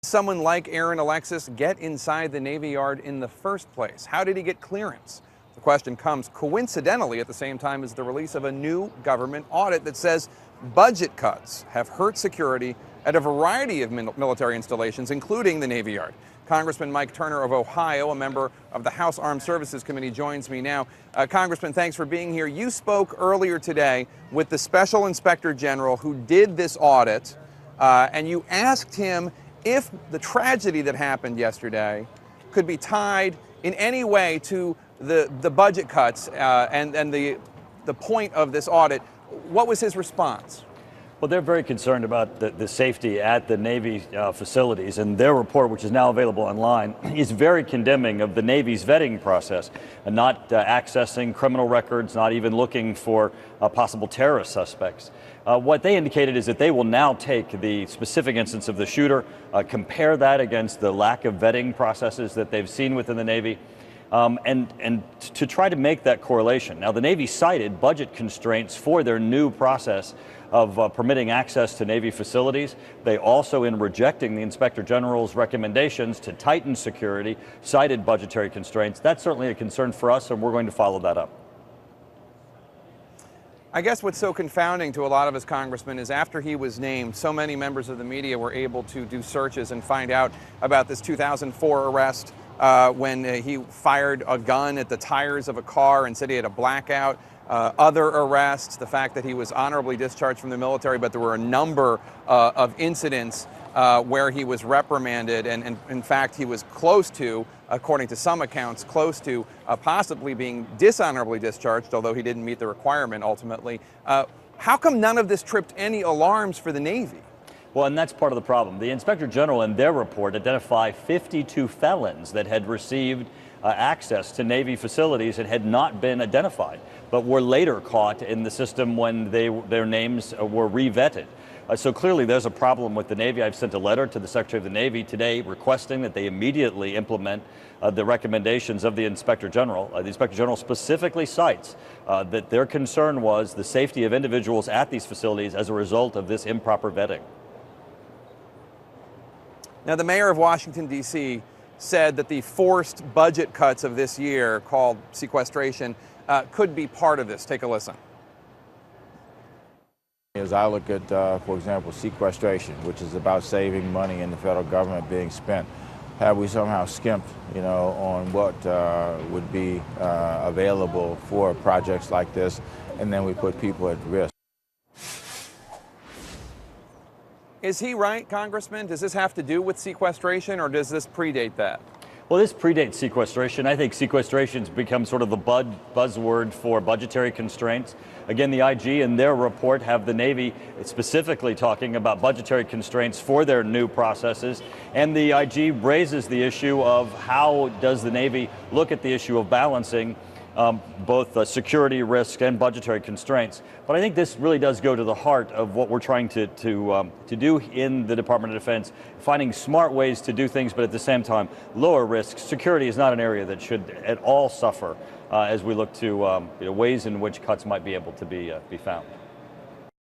Someone like Aaron Alexis get inside the Navy Yard in the first place? How did he get clearance? The question comes coincidentally at the same time as the release of a new government audit that says budget cuts have hurt security at a variety of military installations, including the Navy Yard. Congressman Mike Turner of Ohio, a member of the House Armed Services Committee, joins me now. Congressman, thanks for being here. You spoke earlier today with the Special Inspector General who did this audit, and you asked him if the tragedy that happened yesterday could be tied in any way to the budget cuts and the point of this audit. What was his response? Well, they're very concerned about the safety at the Navy facilities, and their report, which is now available online, is very condemning of the Navy's vetting process, and not accessing criminal records, not even looking for possible terrorist suspects. What they indicated is that they will now take the specific instance of the shooter, compare that against the lack of vetting processes that they've seen within the Navy, and to try to make that correlation. Now, the Navy cited budget constraints for their new process of permitting access to Navy facilities. They also, in rejecting the Inspector General's recommendations to tighten security, cited budgetary constraints. That's certainly a concern for us, and we're going to follow that up. I guess what's so confounding to a lot of us congressmen is after he was named, so many members of the media were able to do searches and find out about this 2004 arrest when he fired a gun at the tires of a car and said he had a blackout. Other arrests, the fact that he was honorably discharged from the military, but there were a number of incidents where he was reprimanded, and in fact he was close to, according to some accounts, close to possibly being dishonorably discharged, although he didn't meet the requirement ultimately. How come none of this tripped any alarms for the Navy? Well, and that's part of the problem. The Inspector General in their report identified 52 felons that had received access to Navy facilities and had not been identified, but were later caught in the system when their names were re-vetted. So clearly there's a problem with the Navy. I've sent a letter to the Secretary of the Navy today requesting that they immediately implement the recommendations of the Inspector General. The Inspector General specifically cites that their concern was the safety of individuals at these facilities as a result of this improper vetting. Now, the mayor of Washington, D.C. said that the forced budget cuts of this year, called sequestration, could be part of this. Take a listen. As I look at, for example, sequestration, which is about saving money in the federal government being spent, have we somehow skimped, on what would be available for projects like this, and then we put people at risk. Is he right, Congressman? Does this have to do with sequestration, or does this predate that? Well, this predates sequestration. I think sequestration's become sort of the buzzword for budgetary constraints. Again, the IG in their report have the Navy specifically talking about budgetary constraints for their new processes. And the IG raises the issue of how does the Navy look at the issue of balancing both security risk and budgetary constraints. But I think this really does go to the heart of what we're trying to do in the Department of Defense, finding smart ways to do things, but at the same time, lower risk. Security is not an area that should at all suffer as we look to ways in which cuts might be able to be found.